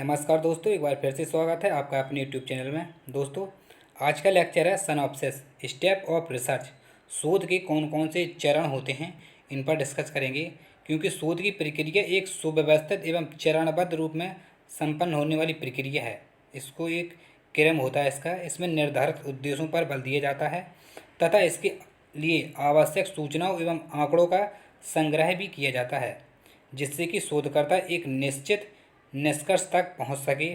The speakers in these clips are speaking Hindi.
नमस्कार दोस्तों, एक बार फिर से स्वागत है आपका अपने यूट्यूब चैनल में। दोस्तों, आज का लेक्चर है सिनॉप्सिस स्टेप ऑफ रिसर्च। शोध के कौन कौन से चरण होते हैं इन पर डिस्कस करेंगे, क्योंकि शोध की प्रक्रिया एक सुव्यवस्थित एवं चरणबद्ध रूप में संपन्न होने वाली प्रक्रिया है। इसको एक क्रम होता है इसमें निर्धारित उद्देश्यों पर बल दिया जाता है तथा इसके लिए आवश्यक सूचनाओं एवं आंकड़ों का संग्रह भी किया जाता है, जिससे कि शोधकर्ता एक निश्चित निष्कर्ष तक पहुंच सके।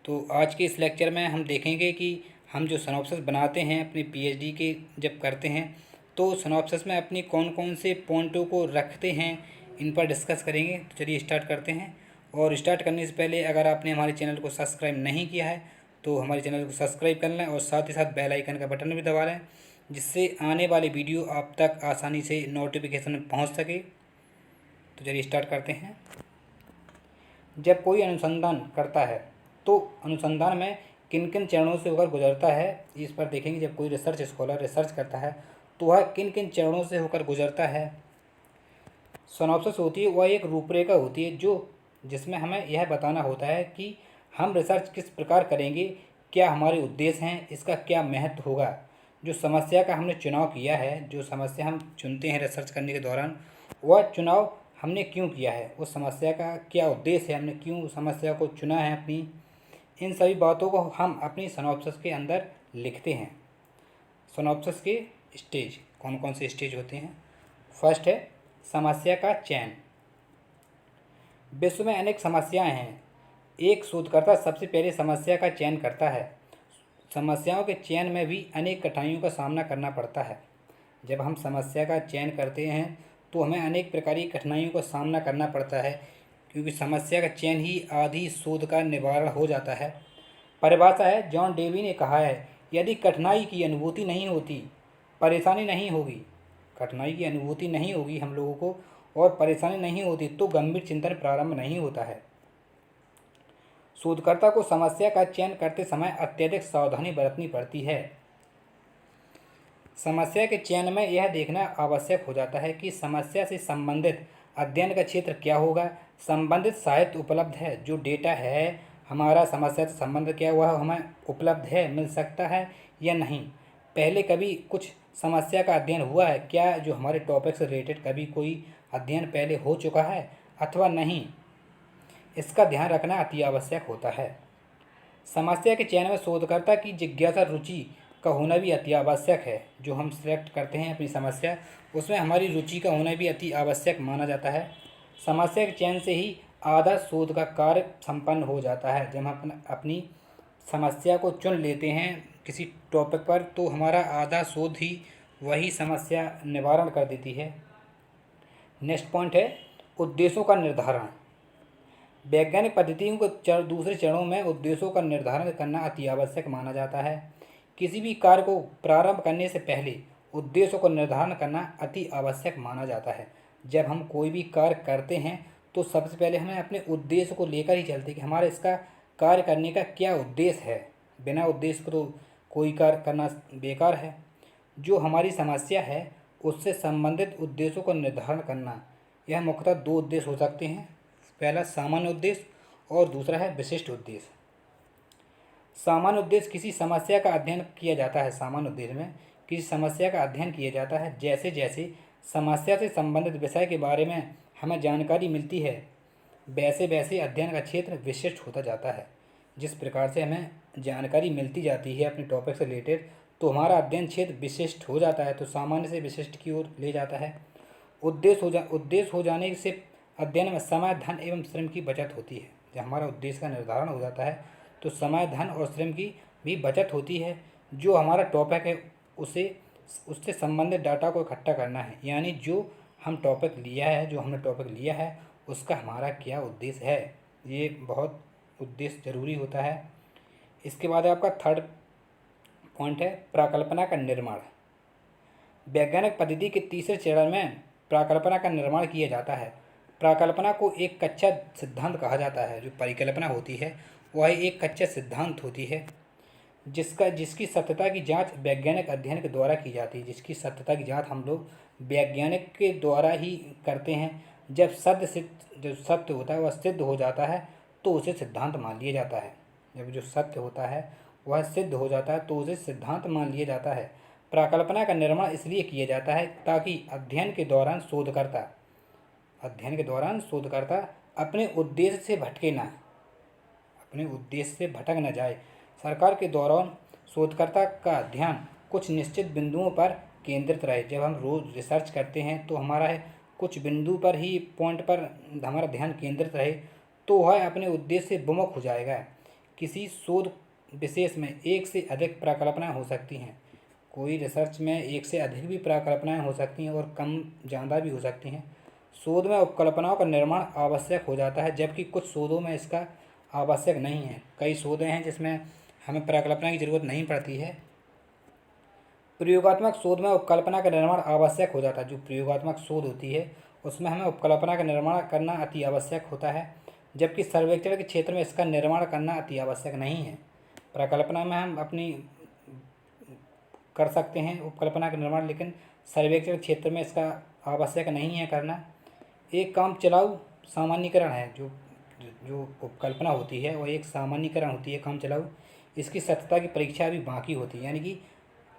तो आज के इस लेक्चर में हम देखेंगे कि हम जो सिनॉप्सिस बनाते हैं अपनी पीएचडी के जब करते हैं, तो सिनॉप्सिस में अपनी कौन कौन से पॉइंटों को रखते हैं इन पर डिस्कस करेंगे। तो चलिए स्टार्ट करते हैं। और स्टार्ट करने से पहले अगर आपने हमारे चैनल को सब्सक्राइब नहीं किया है तो हमारे चैनल को सब्सक्राइब कर लें और साथ ही साथ बेल आइकन का बटन भी दबा लें, जिससे आने वाली वीडियो आप तक आसानी से नोटिफिकेशन में पहुँच सके। तो चलिए स्टार्ट करते हैं। जब कोई अनुसंधान करता है तो अनुसंधान में किन किन चरणों से होकर गुजरता है, इस पर देखेंगे। जब कोई रिसर्च स्कॉलर रिसर्च करता है तो वह किन किन चरणों से होकर गुजरता है। सिनॉप्सिस होती है वह एक रूपरेखा होती है जिसमें हमें यह बताना होता है कि हम रिसर्च किस प्रकार करेंगे, क्या हमारे उद्देश्य हैं, इसका क्या महत्व होगा। जो समस्या का हमने चुनाव किया है, जो समस्या हम चुनते हैं रिसर्च करने के दौरान, वह चुनाव हमने क्यों किया है, उस समस्या का क्या उद्देश्य है, हमने क्यों उस समस्या को चुना है अपनी, इन सभी बातों को हम अपनी सिनॉप्सिस के अंदर लिखते हैं। सिनॉप्सिस के स्टेज कौन कौन से स्टेज होते हैं। फर्स्ट है समस्या का चयन। विश्व में अनेक समस्याएं हैं। एक शोधकर्ता सबसे पहले समस्या का चयन करता है। समस्याओं के चयन में भी अनेक कठिनाइयों का सामना करना पड़ता है। जब हम समस्या का चयन करते हैं तो हमें अनेक प्रकार की कठिनाइयों का सामना करना पड़ता है, क्योंकि समस्या का चयन ही आधी शोध का निवारण हो जाता है। परिभाषा है, जॉन डेवी ने कहा है, यदि कठिनाई की अनुभूति नहीं होती, परेशानी नहीं होगी। कठिनाई की अनुभूति नहीं होगी हम लोगों को और परेशानी नहीं होती तो गंभीर चिंतन प्रारंभ नहीं होता है। शोधकर्ता को समस्या का चयन करते समय अत्यधिक सावधानी बरतनी पड़ती है। समस्या के चयन में यह देखना आवश्यक हो जाता है कि समस्या से संबंधित अध्ययन का क्षेत्र क्या होगा, संबंधित साहित्य उपलब्ध है, जो डेटा है हमारा समस्या से संबंध क्या हुआ हमें उपलब्ध है, मिल सकता है या नहीं। पहले कभी कुछ समस्या का अध्ययन हुआ है क्या, जो हमारे टॉपिक से रिलेटेड कभी कोई अध्ययन पहले हो चुका है अथवा नहीं, इसका ध्यान रखना अति आवश्यक होता है। समस्या के चयन में शोधकर्ता की जिज्ञासा रुचि का होना भी अति आवश्यक है। जो हम सिलेक्ट करते हैं अपनी समस्या, उसमें हमारी रुचि का होना भी अति आवश्यक माना जाता है। समस्या के चयन से ही आधा शोध का कार्य संपन्न हो जाता है। जब हम अपनी समस्या को चुन लेते हैं किसी टॉपिक पर, तो हमारा आधा शोध ही वही समस्या निवारण कर देती है। नेक्स्ट पॉइंट है उद्देश्यों का निर्धारण। वैज्ञानिक पद्धतियों के दूसरे चरणों में उद्देश्यों का निर्धारण करना अति आवश्यक माना जाता है। किसी भी कार्य को प्रारंभ करने से पहले उद्देश्यों का निर्धारण करना अति आवश्यक माना जाता है। जब हम कोई भी कार्य करते हैं तो सबसे पहले हमें अपने उद्देश्य को लेकर ही चलते कि हमारा इसका कार्य करने का क्या उद्देश्य है। बिना उद्देश्य को तो कोई कार्य करना बेकार है। जो हमारी समस्या है उससे संबंधित उद्देश्यों का निर्धारण करना, यह मुख्यतः दो उद्देश्य हो सकते हैं। पहला सामान्य उद्देश्य और दूसरा है विशिष्ट उद्देश्य। सामान्य उद्देश्य किसी समस्या का अध्ययन किया जाता है। सामान्य उद्देश्य में किसी समस्या का अध्ययन किया जाता है। जैसे जैसे समस्या से संबंधित विषय के बारे में हमें जानकारी मिलती है, वैसे वैसे अध्ययन का क्षेत्र विशिष्ट होता जाता है। जिस प्रकार से हमें जानकारी मिलती जाती है अपने टॉपिक से रिलेटेड, तो हमारा अध्ययन क्षेत्र विशिष्ट हो जाता है, तो सामान्य से विशिष्ट की ओर ले जाता है। उद्देश्य हो जाने से अध्ययन में समय, धन एवं श्रम की बचत होती है। जब हमारा उद्देश्य का निर्धारण हो जाता है तो समय, धन और श्रम की भी बचत होती है। जो हमारा टॉपिक है उससे संबंधित डाटा को इकट्ठा करना है, यानी जो हम टॉपिक लिया है, जो हमने टॉपिक लिया है उसका हमारा क्या उद्देश्य है, ये बहुत उद्देश्य जरूरी होता है। इसके बाद आपका थर्ड पॉइंट है प्राकल्पना का निर्माण। वैज्ञानिक पद्धति के तीसरे चरण में प्राकल्पना का निर्माण किया जाता है। प्राकल्पना को एक कच्चा सिद्धांत कहा जाता है। जो परिकल्पना होती है वह एक कच्चा सिद्धांत होती है जिसकी सत्यता की जांच वैज्ञानिक अध्ययन के द्वारा की जाती है। जिसकी सत्यता की जांच हम लोग वैज्ञानिक के द्वारा ही करते हैं। जब सत्य होता है वह सिद्ध हो जाता है तो उसे सिद्धांत मान लिया जाता है। जब जो सत्य होता है वह सिद्ध हो जाता है तो उसे सिद्धांत मान लिया जाता है। प्राकल्पना का निर्माण इसलिए किया जाता है ताकि अध्ययन के दौरान शोधकर्ता अपने उद्देश्य से भटक न जाए। सरकार के दौरान शोधकर्ता का ध्यान कुछ निश्चित बिंदुओं पर केंद्रित रहे। जब हम रोज़ रिसर्च करते हैं तो हमारा है कुछ बिंदु पर ही पॉइंट पर हमारा ध्यान केंद्रित रहे तो वह अपने उद्देश्य से विमुख हो जाएगा। किसी शोध विशेष में एक से अधिक प्रकल्पनाएँ हो सकती हैं। कोई रिसर्च में एक से अधिक भी प्रकल्पनाएँ हो सकती हैं और कम ज़्यादा भी हो सकती हैं। शोध में उपकल्पनाओं का निर्माण आवश्यक हो जाता है जबकि कुछ शोधों में इसका आवश्यक नहीं है। कई शोध हैं जिसमें हमें प्रकल्पना की ज़रूरत नहीं पड़ती है। प्रयोगात्मक शोध में उपकल्पना का निर्माण आवश्यक हो जाता है। जो प्रयोगात्मक शोध होती है उसमें हमें उपकल्पना का निर्माण करना अति आवश्यक होता है जबकि सर्वेक्षण के क्षेत्र में इसका निर्माण करना अति आवश्यक नहीं है। प्रकल्पना में हम अपनी कर सकते हैं उपकल्पना का निर्माण, लेकिन सर्वेक्षण क्षेत्र में इसका आवश्यक नहीं है करना। एक काम चलाऊ सामान्यीकरण है। जो उपकल्पना होती है वह एक सामान्यीकरण होती है, काम चलाऊ। इसकी सत्यता की परीक्षा अभी बाकी होती है, यानी कि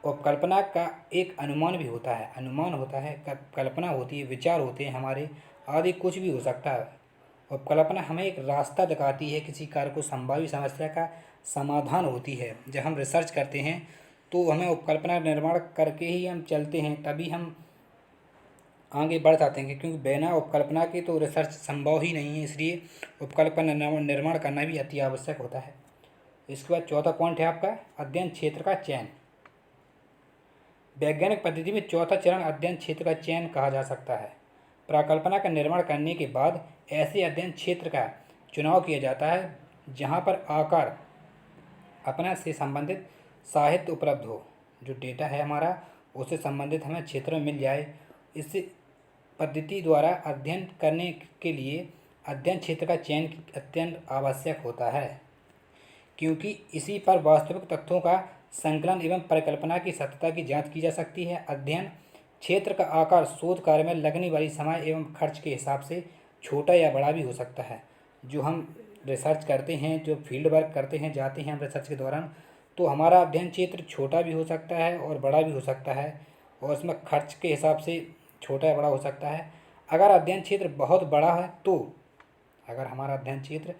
उपकल्पना का एक अनुमान भी होता है, कल्पना होती है, विचार होते हैं हमारे, आदि कुछ भी हो सकता है। उपकल्पना हमें एक रास्ता दिखाती है, किसी कार्य को संभावित समस्या का समाधान होती है। जब हम रिसर्च करते हैं तो हमें उपकल्पना निर्माण करके ही हम चलते हैं, तभी हम आगे बढ़ जाते हैं, क्योंकि बिना उपकल्पना के तो रिसर्च संभव ही नहीं है। इसलिए उपकल्पना निर्माण करना भी अति आवश्यक होता है। इसके बाद चौथा पॉइंट है आपका अध्ययन क्षेत्र का चयन। वैज्ञानिक पद्धति में चौथा चरण अध्ययन क्षेत्र का चयन कहा जा सकता है। प्राकल्पना का निर्माण करने के बाद ऐसे अध्ययन क्षेत्र का चुनाव किया जाता है जहाँ पर आकार अपना से संबंधित साहित्य उपलब्ध हो। जो डेटा है हमारा उससे संबंधित हमें क्षेत्र में मिल जाए। इस पद्धति द्वारा अध्ययन करने के लिए अध्ययन क्षेत्र का चयन अत्यंत आवश्यक होता है, क्योंकि इसी पर वास्तविक तथ्यों का संकलन एवं परिकल्पना की सत्यता की जांच की जा सकती है। अध्ययन क्षेत्र का आकार शोध कार्य में लगने वाली समय एवं खर्च के हिसाब से छोटा या बड़ा भी हो सकता है। जो हम रिसर्च करते हैं, जो फील्ड वर्क करते हैं, जाते हैं हम रिसर्च के दौरान, तो हमारा अध्ययन क्षेत्र छोटा भी हो सकता है और बड़ा भी हो सकता है, और उसमें खर्च के हिसाब से छोटा या बड़ा हो सकता है। अगर अध्ययन क्षेत्र बहुत बड़ा है तो अगर हमारा अध्ययन क्षेत्र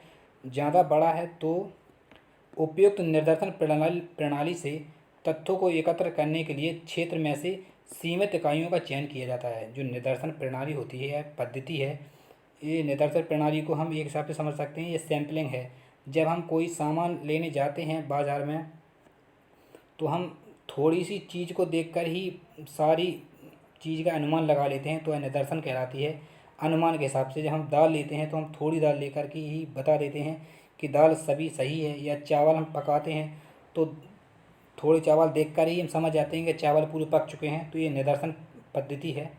ज़्यादा बड़ा है तो उपयुक्त निर्देशन प्रणाली से तथ्यों को एकत्र करने के लिए क्षेत्र में से सीमित इकाइयों का चयन किया जाता है। जो निर्देशन प्रणाली होती है, पद्धति है, ये निर्देशन प्रणाली को हम एक हिसाब से समझ सकते हैं, ये सैम्पलिंग है। जब हम कोई सामान लेने जाते हैं बाज़ार में तो हम थोड़ी सी चीज़ को देखकर ही सारी चीज़ का अनुमान लगा लेते हैं, तो यह निदर्शन कहलाती है। अनुमान के हिसाब से जब हम दाल लेते हैं तो हम थोड़ी दाल लेकर के ही बता देते हैं कि दाल सभी सही है। या चावल हम पकाते हैं तो थोड़े चावल देखकर ही हम समझ जाते हैं कि चावल पूरे पक चुके हैं, तो ये निदर्शन पद्धति है।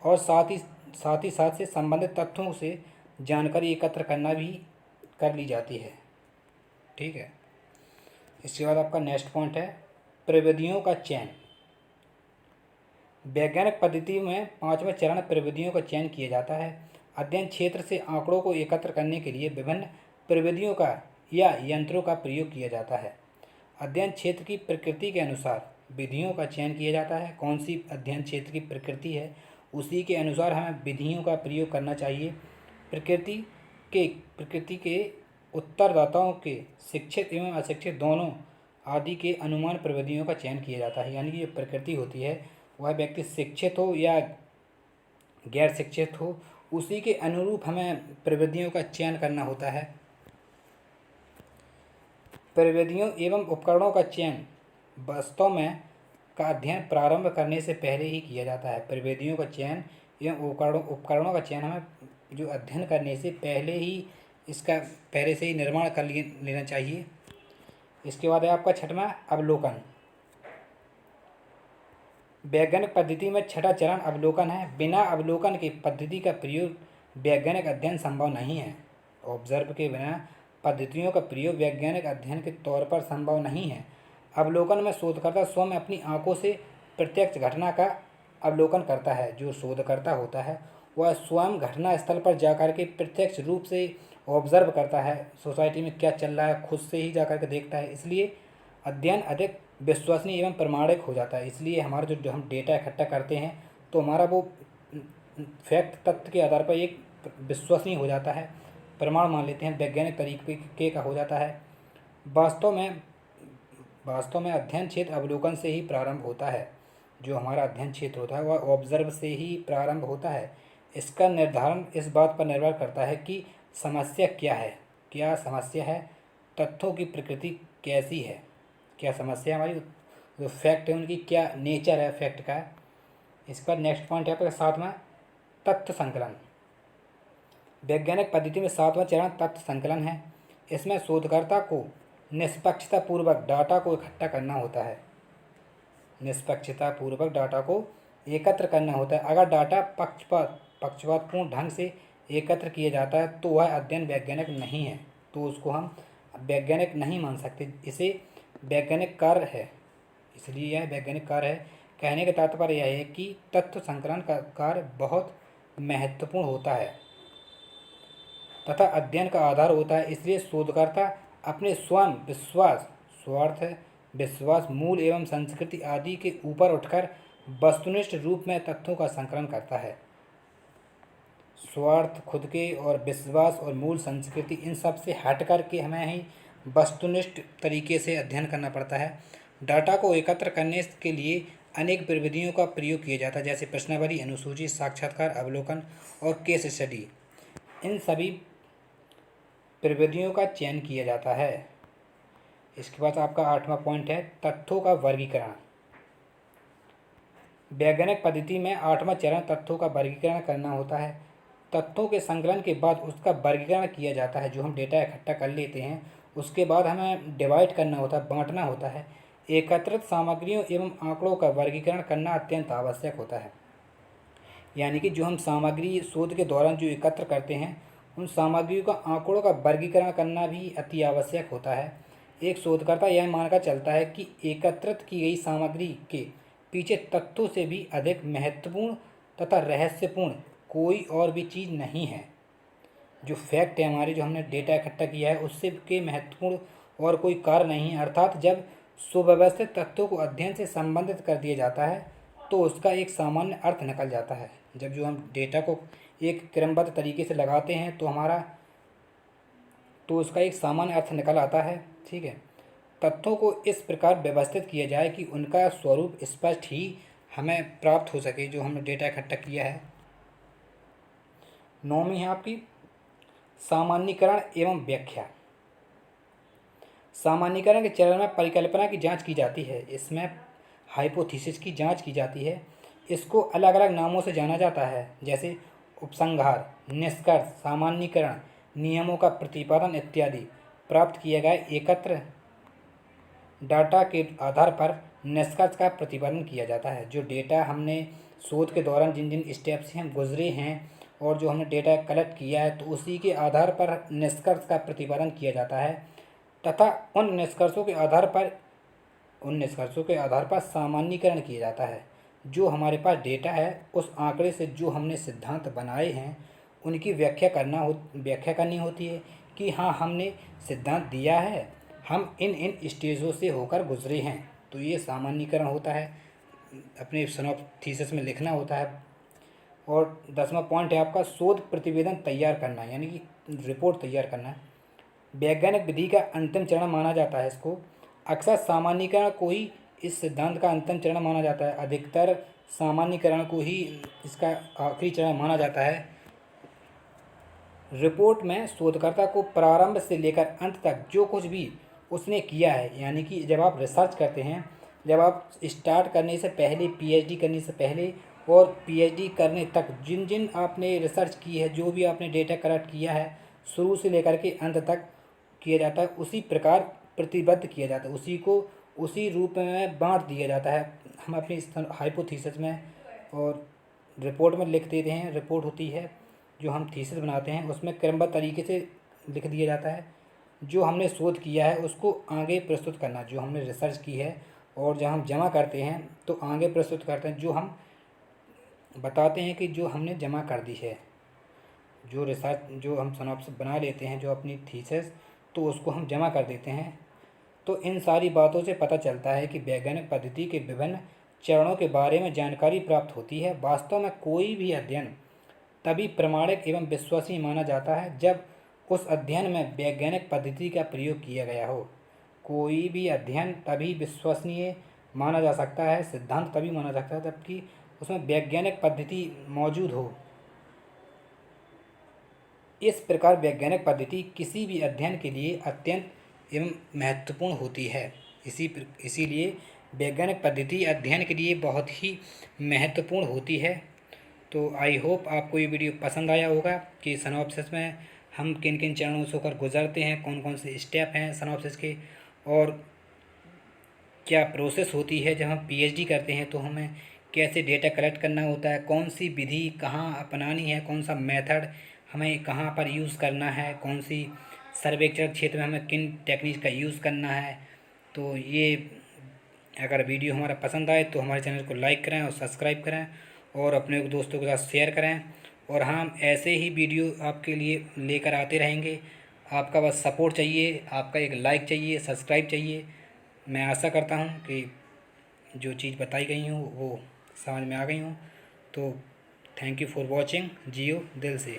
और साथ ही से संबंधित तथ्यों से जानकारी एकत्र करना भी कर ली जाती है। ठीक है। इसके बाद आपका नेक्स्ट पॉइंट है प्रविधियों का चयन। वैज्ञानिक पद्धति में पांचवें चरण प्रविधियों का चयन किया जाता है। अध्ययन क्षेत्र से आंकड़ों को एकत्र करने के लिए विभिन्न प्रविधियों का या यंत्रों का प्रयोग किया जाता है। अध्ययन क्षेत्र की प्रकृति के अनुसार विधियों का चयन किया जाता है। कौन सी अध्ययन क्षेत्र की प्रकृति है उसी के अनुसार हमें विधियों का प्रयोग करना चाहिए। प्रकृति के उत्तरदाताओं के शिक्षित एवं अशिक्षित दोनों आदि के अनुमान प्रविधियों का चयन किया जाता है। यानी कि जो प्रकृति होती है वह व्यक्ति शिक्षित हो या गैर शिक्षित हो, उसी के अनुरूप हमें प्रविधियों का चयन करना होता है। प्रविधियों एवं उपकरणों का चयन वास्तव में का अध्ययन प्रारंभ करने से पहले ही किया जाता है। प्रविधियों का चयन एवं उपकरणों का चयन हमें जो अध्ययन करने से पहले ही इसका पहले से ही निर्माण कर लेना चाहिए। इसके बाद है आपका छठवां अवलोकन। वैज्ञानिक पद्धति में छठा चरण अवलोकन है। बिना अवलोकन की पद्धति का प्रयोग वैज्ञानिक अध्ययन संभव नहीं है। ऑब्जर्व के बिना पद्धतियों का प्रयोग वैज्ञानिक अध्ययन के तौर पर संभव नहीं है। अवलोकन में शोधकर्ता स्वयं अपनी आंखों से प्रत्यक्ष घटना का अवलोकन करता है। जो शोधकर्ता होता है वह स्वयं घटना स्थल पर जाकर के प्रत्यक्ष रूप से ऑब्जर्व करता है, सोसाइटी में क्या चल रहा है खुद से ही जाकर के देखता है। इसलिए अध्ययन अधिक विश्वसनीय एवं प्रमाणिक हो जाता है। इसलिए हमारा जो हम डेटा इकट्ठा करते हैं तो हमारा वो फैक्ट तथ्य के आधार पर एक विश्वसनीय हो जाता है, प्रमाण मान लेते हैं, वैज्ञानिक तरीके का हो जाता है। वास्तव में अध्ययन क्षेत्र अवलोकन से ही प्रारंभ होता है। जो हमारा अध्ययन क्षेत्र होता है वह ऑब्जर्व से ही प्रारंभ होता है। इसका निर्धारण इस बात पर निर्भर करता है कि समस्या क्या है, क्या समस्या है, तथ्यों की प्रकृति कैसी है, क्या समस्या हमारी जो फैक्ट है उनकी क्या नेचर है फैक्ट का। इसका नेक्स्ट पॉइंट है आपका 7वां, तथ्य संकलन। वैज्ञानिक पद्धति में 7वां चरण तथ्य संकलन है। इसमें शोधकर्ता को निष्पक्षतापूर्वक डाटा को इकट्ठा करना होता है, निष्पक्षतापूर्वक डाटा को एकत्र करना होता है। अगर डाटा पक्षपातपूर्ण ढंग से एकत्र किया जाता है तो वह अध्ययन वैज्ञानिक नहीं है, तो उसको हम वैज्ञानिक नहीं मान सकते, इसे वैज्ञानिक कार्य है, इसलिए यह वैज्ञानिक कार्य है। कहने का तात्पर्य यह है कि तथ्य संकलन का कार्य बहुत महत्वपूर्ण होता है तथा अध्ययन का आधार होता है। इसलिए शोधकर्ता अपने स्वयं विश्वास, स्वार्थ, विश्वास, मूल एवं संस्कृति आदि के ऊपर उठकर वस्तुनिष्ठ रूप में तथ्यों का संकलन करता है। स्वार्थ, खुद के और विश्वास और मूल संस्कृति, इन सब से हट कर के हमें ही वस्तुनिष्ठ तरीके से अध्ययन करना पड़ता है। डाटा को एकत्र करने के लिए अनेक प्रविधियों का प्रयोग किया जाता है, जैसे प्रश्नावली, अनुसूची, साक्षात्कार, अवलोकन और केस स्टडी। इन सभी प्रविधियों का चयन किया जाता है। इसके बाद आपका 8वां पॉइंट है तथ्यों का वर्गीकरण। वैज्ञानिक पद्धति में 8वां चरण तथ्यों का वर्गीकरण करना होता है। तथ्यों के संकलन के बाद उसका वर्गीकरण किया जाता है। जो हम डेटा इकट्ठा कर लेते हैं उसके बाद हमें डिवाइड करना होता है, बांटना होता है। एकत्रित सामग्रियों एवं आंकड़ों का वर्गीकरण करना अत्यंत आवश्यक होता है। यानी कि जो हम सामग्री शोध के दौरान जो एकत्र करते हैं उन सामग्रियों का आंकड़ों का वर्गीकरण करना भी अति आवश्यक होता है। एक शोधकर्ता यह मानकर चलता है कि एकत्रित की गई सामग्री के पीछे तथ्यों से भी अधिक महत्वपूर्ण तथा रहस्यपूर्ण कोई और भी चीज़ नहीं है। जो फैक्ट है हमारी, जो हमने डेटा इकट्ठा किया है, उससे के महत्वपूर्ण और कोई कार्य नहीं है। अर्थात जब सुव्यवस्थित तथ्यों को अध्ययन से संबंधित कर दिया जाता है तो उसका एक सामान्य अर्थ निकल जाता है। जब जो हम डेटा को एक क्रमबद्ध तरीके से लगाते हैं तो उसका एक सामान्य अर्थ निकल आता है। ठीक है, तथ्यों को इस प्रकार व्यवस्थित किया जाए कि उनका स्वरूप स्पष्ट ही हमें प्राप्त हो सके, जो हमने डेटा इकट्ठा किया है। 9वीं है आपकी सामान्यीकरण एवं व्याख्या। सामान्यीकरण के चरण में परिकल्पना की जांच की जाती है। इसमें हाइपोथेसिस की जांच की जाती है। इसको अलग अलग नामों से जाना जाता है, जैसे उपसंहार, निष्कर्ष, सामान्यीकरण, नियमों का प्रतिपादन इत्यादि। प्राप्त किए गए एकत्र डाटा के आधार पर निष्कर्ष का प्रतिपादन किया जाता है। जो डेटा हमने शोध के दौरान जिन जिन स्टेप से हम गुजरे हैं और जो हमने डेटा कलेक्ट किया है तो उसी के आधार पर निष्कर्ष का प्रतिपादन किया जाता है तथा उन निष्कर्षों के आधार पर सामान्यीकरण किया जाता है। जो हमारे पास डेटा है उस आंकड़े से जो हमने सिद्धांत बनाए हैं उनकी व्याख्या करनी होती है कि हाँ, हमने सिद्धांत दिया है, हम इन स्टेजों से होकर गुजरे हैं, तो ये सामान्यीकरण होता है, अपने थीसिस में लिखना होता है। और 10वां पॉइंट है आपका शोध प्रतिवेदन तैयार करना, यानी कि रिपोर्ट तैयार करना। वैज्ञानिक विधि का अंतिम चरण माना जाता है इसको। अक्सर सामान्यीकरण को ही इस सिद्धांत का अंतिम चरण माना जाता है। अधिकतर सामान्यीकरण को ही इसका आखिरी चरण माना जाता है। रिपोर्ट में शोधकर्ता को प्रारंभ से लेकर अंत तक जो कुछ भी उसने किया है, यानी कि जब आप रिसर्च करते हैं, जब आप स्टार्ट करने से पहले, पीएचडी करने से पहले और पीएचडी करने तक जिन जिन आपने रिसर्च की है, जो भी आपने डेटा कलेक्ट किया है, शुरू से लेकर के अंत तक किया जाता है, उसी प्रकार प्रतिबद्ध किया जाता है, उसी को उसी रूप में बांट दिया जाता है। हम अपनी हाइपोथेसिस में और रिपोर्ट में लिख देते हैं। रिपोर्ट होती है जो हम थीसिस बनाते हैं, उसमें क्रमबद्ध तरीके से लिख दिया जाता है। जो हमने शोध किया है उसको आगे प्रस्तुत करना, जो हमने रिसर्च की है, और जब हम जमा करते हैं तो आगे प्रस्तुत करते हैं। जो हम बताते हैं कि जो हमने जमा कर दी है, जो रिसर्च जो हम सिनॉप्सिस बना लेते हैं, जो अपनी थीसिस, तो उसको हम जमा कर देते हैं। तो इन सारी बातों से पता चलता है कि वैज्ञानिक पद्धति के विभिन्न चरणों के बारे में जानकारी प्राप्त होती है। वास्तव में कोई भी अध्ययन तभी प्रमाणिक एवं विश्वसनीय माना जाता है जब उस अध्ययन में वैज्ञानिक पद्धति का प्रयोग किया गया हो। कोई भी अध्ययन तभी विश्वसनीय माना जा सकता है, सिद्धांत तभी माना जा सकता है जबकि उसमें वैज्ञानिक पद्धति मौजूद हो। इस प्रकार वैज्ञानिक पद्धति किसी भी अध्ययन के लिए अत्यंत एवं महत्वपूर्ण होती है। इसीलिए वैज्ञानिक पद्धति अध्ययन के लिए बहुत ही महत्वपूर्ण होती है। तो आई होप आपको ये वीडियो पसंद आया होगा कि सिनॉप्सिस में हम किन किन चरणों से होकर गुजरते हैं, कौन कौन से स्टेप हैं सिनॉप्सिस के, और क्या प्रोसेस होती है जब हम पीएचडी करते हैं तो हमें कैसे डेटा कलेक्ट करना होता है, कौन सी विधि कहाँ अपनानी है, कौन सा मेथड हमें कहाँ पर यूज़ करना है, कौन सी सर्वेक्षण क्षेत्र में हमें किन टेक्निक का यूज़ करना है। तो ये अगर वीडियो हमारा पसंद आए तो हमारे चैनल को लाइक करें और सब्सक्राइब करें और अपने दोस्तों के साथ शेयर करें, और हम ऐसे ही वीडियो आपके लिए लेकर आते रहेंगे। आपका बस सपोर्ट चाहिए, आपका एक लाइक चाहिए, सब्सक्राइब चाहिए। मैं आशा करता हूँ कि जो चीज़ बताई गई हूँ वो समझ में आ गई हूँ। तो थैंक यू फॉर वॉचिंग। जियो दिल से।